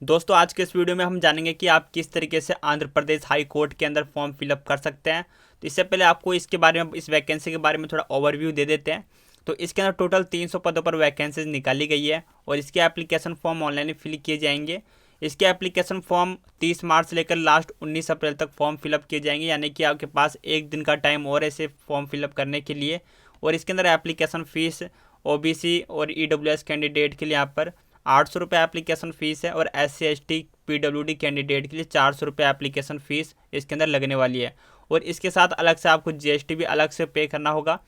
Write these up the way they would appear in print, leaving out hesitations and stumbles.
दोस्तों आज के इस वीडियो में हम जानेंगे कि आप किस तरीके से आंध्र प्रदेश हाई कोर्ट के अंदर फॉर्म फिलअप कर सकते हैं। तो इससे पहले आपको इसके बारे में, इस वैकेंसी के बारे में थोड़ा ओवरव्यू दे देते हैं। तो इसके अंदर टोटल 300 पदों पर वैकेंसीज निकाली गई है और इसके एप्लीकेशन फॉर्म ऑनलाइन फिल किए जाएंगे। इसके एप्लीकेशन फॉर्म 30 मार्च से लेकर लास्ट 19 अप्रैल तक फॉर्म फिलअप किए जाएंगे, यानी कि आपके पास एक दिन का टाइम और ऐसे फॉर्म फिलअप करने के लिए। और इसके अंदर एप्लीकेशन फ़ीस ओबीसी और ईडब्ल्यूएस कैंडिडेट के लिए यहाँ पर 800 रुपये एप्लीकेशन फ़ीस है और SC ST PWD कैंडिडेट के लिए 400 रुपये एप्लीकेशन फ़ीस इसके अंदर लगने वाली है। और इसके साथ अलग से आपको GST भी अलग से पे करना होगा।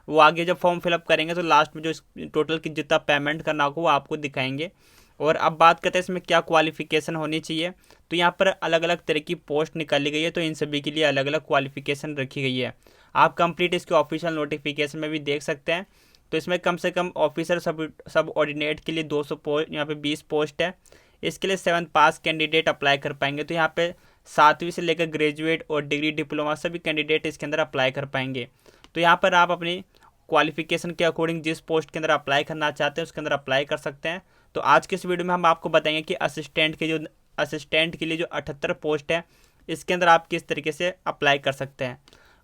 वो आगे जब फॉर्म फिलअप करेंगे तो लास्ट में जो टोटल की जितना पेमेंट करना होगा वो आपको दिखाएंगे। और अब बात करते हैं इसमें क्या क्वालिफ़िकेशन होनी चाहिए। तो यहाँ पर अलग अलग तरह की पोस्ट निकाली गई है, तो इन सभी के लिए अलग अलग क्वालिफ़िकेशन रखी गई है। आप कंप्लीट इसके ऑफिशियल नोटिफिकेशन में भी देख सकते हैं। तो इसमें कम से कम ऑफिसर सब ऑर्डिनेट के लिए 200 पोस्ट, यहाँ पे 20 पोस्ट है। इसके लिए 7th पास कैंडिडेट अप्लाई कर पाएंगे। तो यहाँ पे 7वीं से लेकर ग्रेजुएट और डिग्री डिप्लोमा सभी कैंडिडेट इसके अंदर अप्लाई कर पाएंगे। तो यहाँ पर आप अपनी क्वालिफिकेशन के अकॉर्डिंग जिस पोस्ट के अंदर अप्लाई करना चाहते हैं उसके अंदर अप्लाई कर सकते हैं। तो आज के इस वीडियो में हम आपको बताएंगे कि असिस्टेंट के लिए जो 78 पोस्ट है इसके अंदर आप किस तरीके से अप्लाई कर सकते हैं।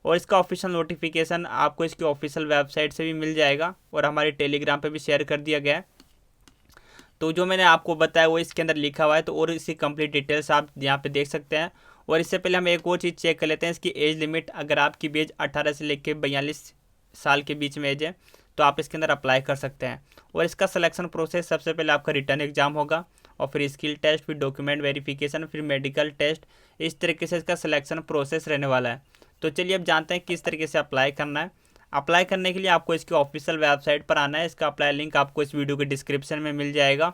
और इसका ऑफिशियल नोटिफिकेशन आपको इसकी ऑफिशियल वेबसाइट से भी मिल जाएगा और हमारे टेलीग्राम पे भी शेयर कर दिया गया है। तो जो मैंने आपको बताया वो इसके अंदर लिखा हुआ है, तो और इसकी कंप्लीट डिटेल्स आप यहाँ पे देख सकते हैं। और इससे पहले हम एक और चीज़ चेक कर लेते हैं, इसकी एज लिमिट। अगर आपकी एज 18 से लेकर 42 साल के बीच में एज है तो आप इसके अंदर अप्लाई कर सकते हैं। और इसका सिलेक्शन प्रोसेस, सबसे पहले आपका रिटर्न एग्जाम होगा और फिर स्किल टेस्ट, फिर डॉक्यूमेंट वेरिफिकेशन, फिर मेडिकल टेस्ट। इस तरीके से इसका सिलेक्शन प्रोसेस रहने वाला है। तो चलिए अब जानते हैं किस तरीके से अप्लाई करना है। अप्लाई करने के लिए आपको इसकी ऑफिशियल वेबसाइट पर आना है। इसका अप्लाई लिंक आपको इस वीडियो के डिस्क्रिप्शन में मिल जाएगा।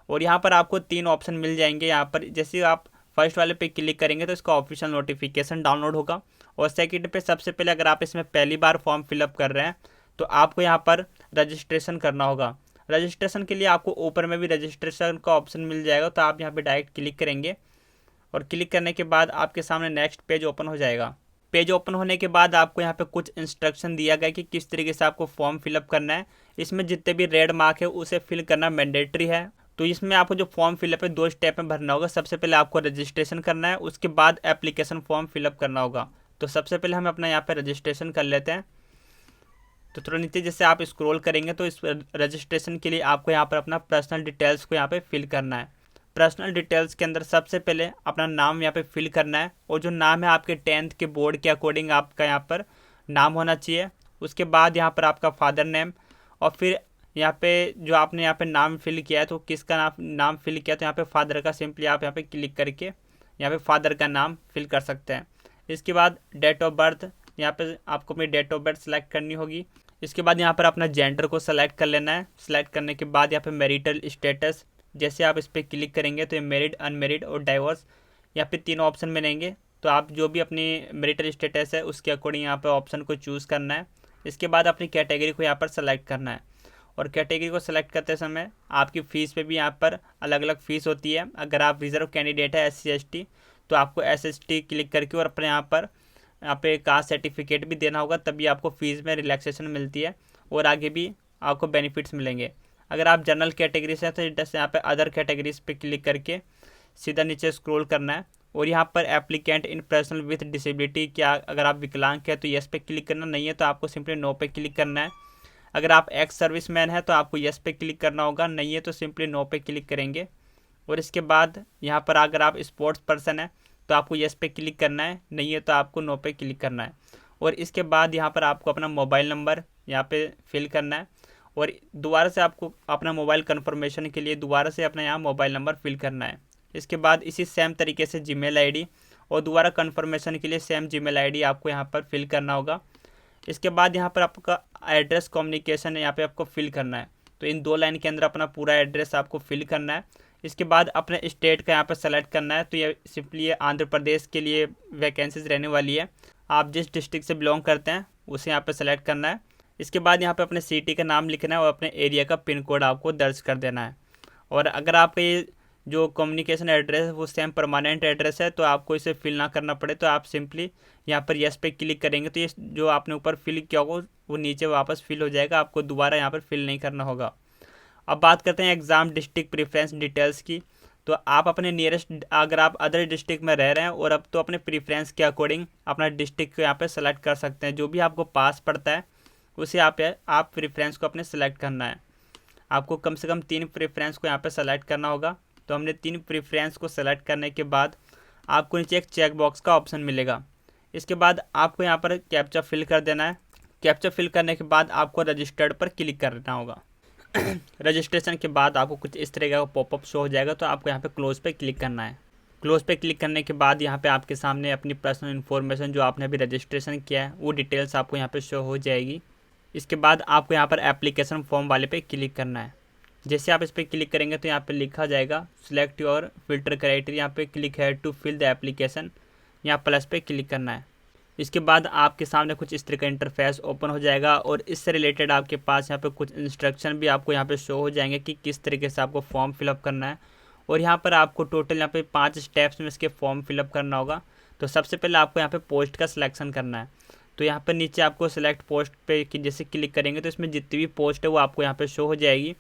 और यहाँ पर आपको 3 ऑप्शन मिल जाएंगे। यहाँ पर जैसे आप फर्स्ट वाले पे क्लिक करेंगे तो इसका ऑफिशियल नोटिफिकेशन डाउनलोड होगा। और सेकंड पे सबसे पहले अगर आप इसमें पहली बार फॉर्म फिलअप कर रहे हैं तो आपको यहाँ पर रजिस्ट्रेशन करना होगा। रजिस्ट्रेशन के लिए आपको ऊपर में भी रजिस्ट्रेशन का ऑप्शन मिल जाएगा, तो आप यहाँ पर डायरेक्ट क्लिक करेंगे और क्लिक करने के बाद आपके सामने नेक्स्ट पेज ओपन हो जाएगा। पेज ओपन होने के बाद आपको यहाँ पे कुछ इंस्ट्रक्शन दिया गया कि किस तरीके से आपको फॉर्म फिलअप करना है। इसमें जितने भी रेड मार्क है उसे फिल करना मैंडेटरी है। तो इसमें आपको जो फॉर्म फिलअप है 2 स्टेप में भरना होगा। सबसे पहले आपको रजिस्ट्रेशन करना है, उसके बाद एप्लीकेशन फॉर्म फिलअप करना होगा। तो सबसे पहले हम अपना यहाँ पे रजिस्ट्रेशन कर लेते हैं। तो थोड़ा नीचे जैसे आप स्क्रॉल करेंगे तो इस रजिस्ट्रेशन के लिए आपको यहाँ पर अपना पर्सनल डिटेल्स को यहाँ पे फिल करना है। पर्सनल डिटेल्स के अंदर सबसे पहले अपना नाम यहाँ पे फिल करना है और जो नाम है आपके 10th के बोर्ड के अकॉर्डिंग आपका यहाँ पर नाम होना चाहिए। उसके बाद यहाँ पर आपका फादर नेम और फिर यहाँ पे जो आपने यहाँ पे नाम फिल किया है तो किसका नाम फिल किया, तो यहाँ पे फादर का सिंपली आप यहाँ पे क्लिक करके यहाँ पे फादर का नाम फिल कर सकते हैं। इसके बाद डेट ऑफ बर्थ, यहाँ पे आपको अपनी डेट ऑफ बर्थ सेलेक्ट करनी होगी। इसके बाद यहाँ पर अपना जेंडर को सेलेक्ट कर लेना है। सेलेक्ट करने के बाद यहाँ पे मैरिटल स्टेटस, जैसे आप इस पर क्लिक करेंगे तो ये मैरिड, अनमेरिड और डाइवोर्स यहाँ पे 3 ऑप्शन मिलेंगे। तो आप जो भी अपनी मैरिटल स्टेटस है उसके अकॉर्डिंग यहाँ पे ऑप्शन को चूज़ करना है। इसके बाद अपनी कैटेगरी को यहाँ पर सेलेक्ट करना है और कैटेगरी को सेलेक्ट करते समय आपकी फ़ीस पे भी यहाँ पर अलग अलग फ़ीस होती है। अगर आप रिजर्व कैंडिडेट है SC ST तो आपको SST क्लिक करके और अपने यहाँ पे कास्ट सर्टिफिकेट भी देना होगा, तभी आपको फ़ीस में रिलैक्सेशन मिलती है और आगे भी आपको बेनिफिट्स मिलेंगे। अगर आप जनरल कैटेगरी से हैं तो जैसे यहाँ पे अदर कैटेगरीज पे क्लिक करके सीधा नीचे स्क्रॉल करना है और यहाँ पर applicant in personal with disability, क्या अगर आप विकलांग हैं तो यस पे क्लिक करना, नहीं है तो आपको सिंपली नो पे क्लिक करना है। अगर आप एक्स सर्विस मैन है तो आपको यस पे क्लिक करना होगा, नहीं है तो सिंपली नो पे क्लिक करेंगे। और इसके बाद यहाँ पर अगर आप स्पोर्ट्स पर्सन है तो आपको यस पे क्लिक करना है, नहीं है तो आपको नो पे क्लिक करना है। और इसके बाद यहाँ पर आपको अपना मोबाइल नंबर यहाँ पे फिल करना है और दोबारा से आपको अपना मोबाइल कन्फर्मेशन के लिए दोबारा से अपना यहाँ मोबाइल नंबर फिल करना है। इसके बाद इसी सेम तरीके से जीमेल आईडी और दोबारा कन्फर्मेशन के लिए सेम जीमेल आईडी आपको यहाँ पर फिल करना होगा। इसके बाद यहाँ पर आपका एड्रेस कम्युनिकेशन यहाँ पे आपको फिल करना है। तो इन 2 लाइन के अंदर अपना पूरा एड्रेस आपको फिल करना है। इसके बाद अपने स्टेट का यहाँ पर सेलेक्ट करना है। तो ये सिंपली ये आंध्र प्रदेश के लिए वैकेंसीज रहने वाली है। आप जिस डिस्ट्रिक्ट से बिलोंग करते हैं उसे यहाँ पर सेलेक्ट करना है। इसके बाद यहाँ पे अपने सिटी का नाम लिखना है और अपने एरिया का पिन कोड आपको दर्ज कर देना है। और अगर आपका ये जो कम्युनिकेशन एड्रेस है वो सेम परमानेंट एड्रेस है तो आपको इसे फिल ना करना पड़े, तो आप सिंपली यहाँ पर यस पे क्लिक करेंगे तो ये जो आपने ऊपर फिल किया होगा वो नीचे वापस फिल हो जाएगा, आपको दोबारा यहाँ पर फिल नहीं करना होगा। अब बात करते हैं एग्ज़ाम डिस्ट्रिक्ट प्रेफरेंस डिटेल्स की। तो आप अपने नियरेस्ट, अगर आप अदर डिस्ट्रिक्ट में रह रहे हैं और अब तो अपने प्रीफ्रेंस के अकॉर्डिंग अपना डिस्ट्रिक्ट को यहाँ पे सेलेक्ट कर सकते हैं। जो भी आपको पास पड़ता है उसे आप प्रीफ्रेंस को अपने सेलेक्ट करना है। आपको कम से कम 3 प्रेफरेंस को यहाँ पे सेलेक्ट करना होगा। तो हमने 3 प्रेफरेंस को सेलेक्ट करने के बाद आपको नीचे एक चेक बॉक्स का ऑप्शन मिलेगा। इसके बाद आपको यहाँ पर कैप्चा फिल कर देना है। कैप्चा फिल करने के बाद आपको रजिस्टर्ड पर क्लिक करना होगा। रजिस्ट्रेशन के बाद आपको कुछ इस तरह का पॉपअप शो हो जाएगा, तो आपको यहाँ पे क्लोज पे क्लिक करना है। क्लोज पे क्लिक करने के बाद यहाँ पे आपके सामने अपनी पर्सनल इन्फॉर्मेशन जो आपने अभी रजिस्ट्रेशन किया है वो डिटेल्स आपको यहाँ पे शो हो जाएगी। इसके बाद आपको यहाँ पर एप्लीकेशन फॉर्म वाले पे क्लिक करना है। जैसे आप इस पर क्लिक करेंगे तो यहाँ पे लिखा जाएगा सिलेक्ट योर फिल्टर क्राइटेरिया, यहाँ पे क्लिक है टू फिल द एप्लीकेशन, यहाँ प्लस पे क्लिक करना है। इसके बाद आपके सामने कुछ इस तरह का इंटरफेस ओपन हो जाएगा और इससे रिलेटेड आपके पास यहाँ पे कुछ इंस्ट्रक्शन भी आपको यहाँ पे शो हो जाएंगे कि किस तरीके से आपको फॉर्म फिलअप करना है। और यहाँ पर आपको टोटल यहाँ पे 5 स्टेप्स में इसके फॉर्म फिलअप करना होगा। तो सबसे पहले आपको यहाँ पे पोस्ट का सिलेक्शन करना है। तो यहाँ पर नीचे आपको सिलेक्ट पोस्ट पे जैसे क्लिक करेंगे तो इसमें जितनी भी पोस्ट है वो आपको यहाँ पे शो हो जाएगी।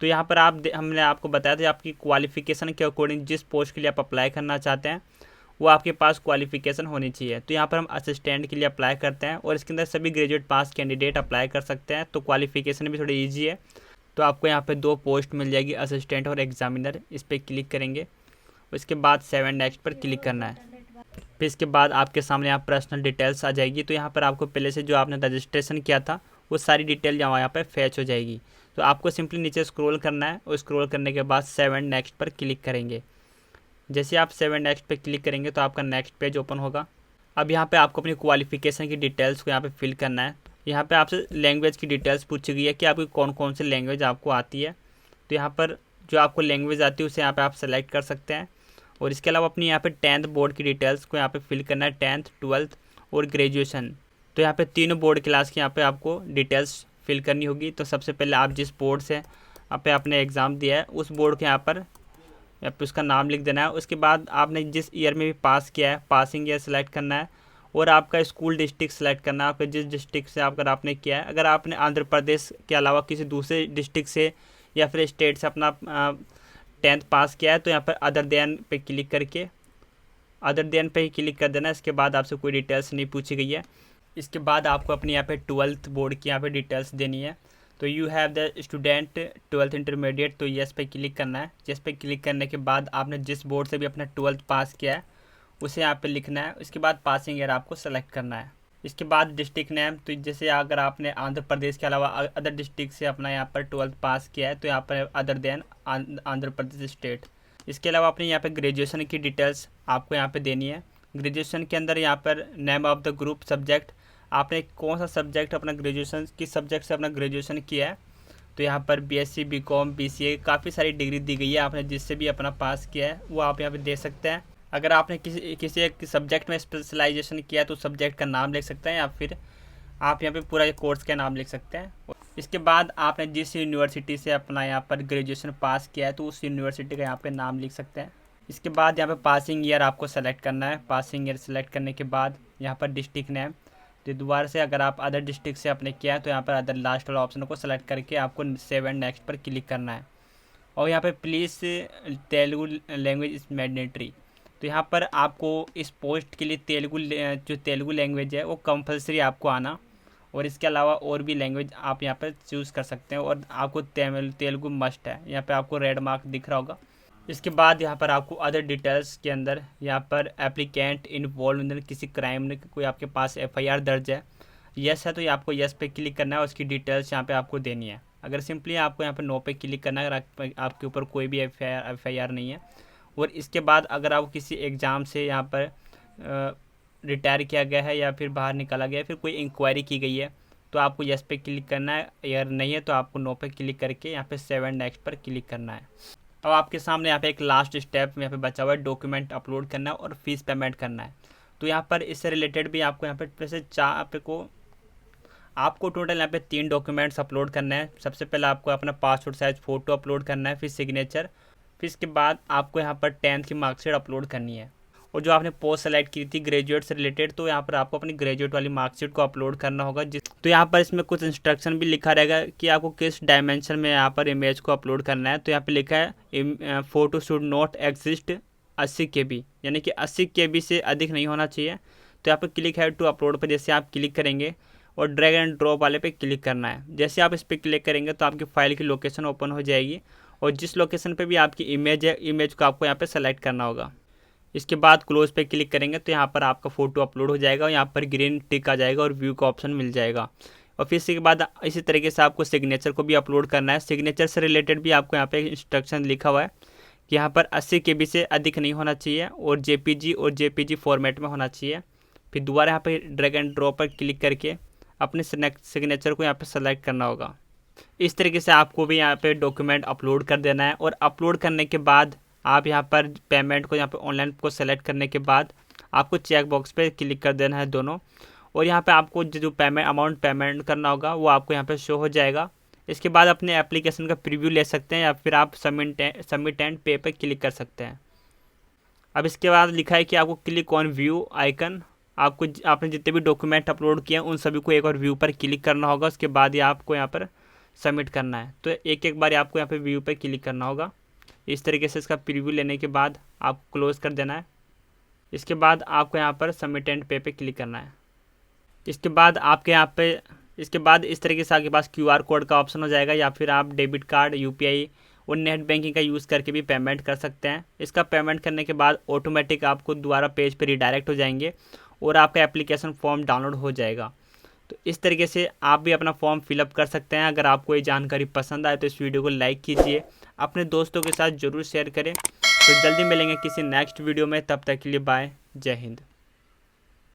तो यहाँ पर हमने आपको बताया था आपकी क्वालिफिकेशन के अकॉर्डिंग जिस पोस्ट के लिए आप अप्लाई करना चाहते हैं वो आपके पास क्वालिफिकेशन होनी चाहिए। तो यहाँ पर हम असिस्टेंट के लिए अप्लाई करते हैं और इसके अंदर सभी ग्रेजुएट पास कैंडिडेट अप्लाई कर सकते हैं। तो क्वालिफिकेशन भी थोड़ी ईजी है। तो आपको यहाँ पे 2 पोस्ट मिल जाएगी, असिस्टेंट और एग्जामिनर। इस पर क्लिक करेंगे, उसके बाद 7 नेक्स्ट पर क्लिक करना है। फिर इसके बाद आपके सामने यहाँ पर्सनल डिटेल्स आ जाएगी। तो यहाँ पर आपको पहले से जो आपने रजिस्ट्रेशन किया था वो सारी डिटेल यहाँ पे फैच हो जाएगी। तो आपको सिंपली नीचे स्क्रॉल करना है और स्क्रॉल करने के बाद 7 नेक्स्ट पर क्लिक करेंगे। जैसे आप 7 नेक्स्ट पर क्लिक करेंगे तो आपका नेक्स्ट पेज ओपन होगा। अब यहाँ पे आपको अपनी क्वालिफिकेशन की डिटेल्स को यहाँ पे फिल करना है। यहाँ पे आपसे लैंग्वेज की डिटेल्स पूछी गई है कि आपकी कौन कौन सी लैंग्वेज आपको आती है। तो यहाँ पर जो आपको लैंग्वेज आती है उसे यहाँ पे आप सेलेक्ट कर सकते हैं। और इसके अलावा अपनी यहाँ पे 10th बोर्ड की डिटेल्स को यहाँ पे फिल करना है, 10th 12th और ग्रेजुएशन। तो यहाँ पे तीनों बोर्ड क्लास की यहाँ पे आपको डिटेल्स फिल करनी होगी। तो सबसे पहले आप जिस बोर्ड से आपने एग्ज़ाम दिया है उस बोर्ड के यहाँ पे उसका नाम लिख देना है। उसके बाद आपने जिस ईयर में भी पास किया है पासिंग ईयर सेलेक्ट करना है और आपका स्कूल डिस्ट्रिक्ट सेलेक्ट करना है, आपके जिस डिस्ट्रिक्ट से अगर आपने किया है। अगर आपने आंध्र प्रदेश के अलावा किसी दूसरे डिस्ट्रिक्ट से या फिर स्टेट से अपना 10th पास किया है तो यहाँ पर अदर देन पे क्लिक करके अदर देन पे ही क्लिक कर देना। इसके बाद आपसे कोई डिटेल्स नहीं पूछी गई है। इसके बाद आपको अपनी यहाँ पे 12th बोर्ड की यहाँ पे डिटेल्स देनी है। तो you have the student 12th intermediate, तो यस पे क्लिक करना है। यस पे क्लिक करने के बाद आपने जिस बोर्ड से भी अपना 12th पास किया है उसे यहाँ पे लिखना है। उसके बाद पासिंग ईयर आपको सेलेक्ट करना है। इसके बाद डिस्ट्रिक्ट नेम, तो जैसे अगर आपने आंध्र प्रदेश के अलावा अदर डिस्ट्रिक्ट से अपना यहाँ पर 12th पास किया है तो यहाँ पर other than Andhra Pradesh state. इसके अलावा अपनी यहाँ पे ग्रेजुएशन की डिटेल्स आपको यहाँ पे देनी है। ग्रेजुएशन के अंदर यहाँ पर name of the group, subject, आपने कौन सा सब्जेक्ट अपना ग्रेजुएशन किस सब्जेक्ट से अपना ग्रेजुएशन किया है। तो यहाँ पर BSc BCom BCA काफ़ी सारी डिग्री दी गई है। आपने जिससे भी अपना पास किया है वो आप यहाँ पे दे सकते हैं। अगर आपने किसी एक सब्जेक्ट में स्पेशलाइजेशन किया तो सब्जेक्ट का नाम लिख सकते हैं या फिर आप यहाँ पे पूरा कोर्स का नाम लिख सकते हैं। इसके बाद आपने जिस यूनिवर्सिटी से अपना यहाँ पर ग्रेजुएशन पास किया है तो उस यूनिवर्सिटी का यहाँ पे नाम लिख सकते हैं। इसके बाद यहाँ पे पासिंग ईयर आपको सेलेक्ट करना है। पासिंग ईयर सेलेक्ट करने के बाद यहाँ पर डिस्ट्रिक्ट नेम, तो दोबारा से अगर आप अदर डिस्ट्रिक्ट से आपने किया है तो यहाँ पर अदर लास्ट वाला ऑप्शन को सेलेक्ट करके आपको 7 नेक्स्ट पर क्लिक करना है। और यहाँ पे please Telugu language is mandatory, तो यहाँ पर आपको इस पोस्ट के लिए तेलुगु लैंग्वेज है वो कंपलसरी आपको आना। और इसके अलावा और भी लैंग्वेज आप यहाँ पर चूज़ कर सकते हैं और आपको तेलुगु मस्ट है। यहाँ पे आपको रेड मार्क दिख रहा होगा। इसके बाद यहाँ पर आपको अदर डिटेल्स के अंदर यहाँ पर एप्लीकेंट इन्वॉल्व इन किसी क्राइम में कोई आपके पास FIR दर्ज है, यस है तो ये आपको यस पे क्लिक करना है। उसकी डिटेल्स यहाँ पे आपको देनी है। अगर सिंपली आपको यहाँ पर नो पे क्लिक करना है अगर आपके ऊपर कोई भी FIR नहीं है। और इसके बाद अगर आप किसी एग्ज़ाम से यहाँ पर रिटायर किया गया है या फिर बाहर निकाला गया है, फिर कोई इंक्वायरी की गई है तो आपको यस पे क्लिक करना है। अगर नहीं है तो आपको नो पे क्लिक करके यहाँ पे 7 नेक्स्ट पर क्लिक करना है। अब आपके सामने यहाँ पे एक लास्ट स्टेप यहाँ पे बचा हुआ है, डॉक्यूमेंट अपलोड करना है और फीस पेमेंट करना है। तो यहाँ पर इससे रिलेटेड भी आपको यहाँ पे से आपको टोटल यहाँ पे 3 डॉक्यूमेंट्स अपलोड करना है। सबसे पहले आपको अपना पासपोर्ट साइज फ़ोटो अपलोड करना है, फिर सिग्नेचर, फिर इसके बाद आपको यहाँ पर 10th की मार्कशीट अपलोड करनी है। और जो आपने पोस्ट सेलेक्ट की थी ग्रेजुएट से रिलेटेड, तो यहाँ पर आपको अपनी ग्रेजुएट वाली मार्कशीट को अपलोड करना होगा। तो यहाँ पर इसमें कुछ इंस्ट्रक्शन भी लिखा रहेगा कि आपको किस डायमेंशन में यहाँ पर इमेज को अपलोड करना है। तो यहाँ पे लिखा है photo should not exist 80 KB, यानी कि 80 KB से अधिक नहीं होना चाहिए। तो यहाँ पर क्लिक है टू अपलोड पर जैसे आप क्लिक करेंगे और ड्रैग एंड ड्रॉप वाले पे क्लिक करना है। जैसे आप इस पर क्लिक करेंगे तो आपकी फाइल की लोकेशन ओपन हो जाएगी और जिस लोकेशन पे भी आपकी इमेज है, इमेज को आपको यहाँ पे सेलेक्ट करना होगा। इसके बाद क्लोज पे क्लिक करेंगे तो यहाँ पर आपका फ़ोटो अपलोड हो जाएगा और यहाँ पर ग्रीन टिक आ जाएगा और व्यू का ऑप्शन मिल जाएगा। और फिर इसके बाद इसी तरीके से आपको सिग्नेचर को भी अपलोड करना है। सिग्नेचर से रिलेटेड भी आपको यहाँ पे इंस्ट्रक्शन लिखा हुआ है कि यहाँ पर 80 KB से अधिक नहीं होना चाहिए और JPG फॉर्मेट में होना चाहिए। फिर दोबारा यहाँ पे ड्रैग एंड ड्रॉप पर क्लिक करके अपने सिग्नेचर को यहाँ पे सेलेक्ट करना होगा। इस तरीके से आपको भी यहाँ पे डॉक्यूमेंट अपलोड कर देना है। और अपलोड करने के बाद आप यहाँ पर पेमेंट को यहाँ पे ऑनलाइन को सेलेक्ट करने के बाद आपको चेक बॉक्स पे क्लिक कर देना है दोनों, और यहाँ पे आपको जो पेमेंट करना होगा वो आपको यहाँ पे शो हो जाएगा। इसके बाद अपने एप्लीकेशन का प्रीव्यू ले सकते हैं या फिर आप सबमिट एंड पे पे क्लिक कर सकते हैं। अब इसके बाद लिखा है कि आपको क्लिक ऑन व्यू आइकन, आपने जितने भी डॉक्यूमेंट अपलोड किए हैं उन सभी को एक बार व्यू पर क्लिक करना होगा। उसके बाद ही आपको यहाँ पर सबमिट करना है। तो एक बार आपको यहाँ पे व्यू पे क्लिक करना होगा। इस तरीके से इसका प्रीव्यू लेने के बाद आप क्लोज कर देना है। इसके बाद आपको यहाँ पर सबमिट एंड पे पे क्लिक करना है। इसके बाद इस तरीके से आपके पास QR कोड का ऑप्शन हो जाएगा या फिर आप डेबिट कार्ड, UPI और नेट बैंकिंग का यूज़ करके भी पेमेंट कर सकते हैं। इसका पेमेंट करने के बाद ऑटोमेटिक आपको दोबारा पेज पर रिडायरेक्ट हो जाएंगे और आपका एप्लीकेशन फॉर्म डाउनलोड हो जाएगा। तो इस तरीके से आप भी अपना फॉर्म फिलअप कर सकते हैं। अगर आपको ये जानकारी पसंद आए तो इस वीडियो को लाइक कीजिए, अपने दोस्तों के साथ ज़रूर शेयर करें। तो जल्दी मिलेंगे किसी नेक्स्ट वीडियो में, तब तक के लिए बाय, जय हिंद।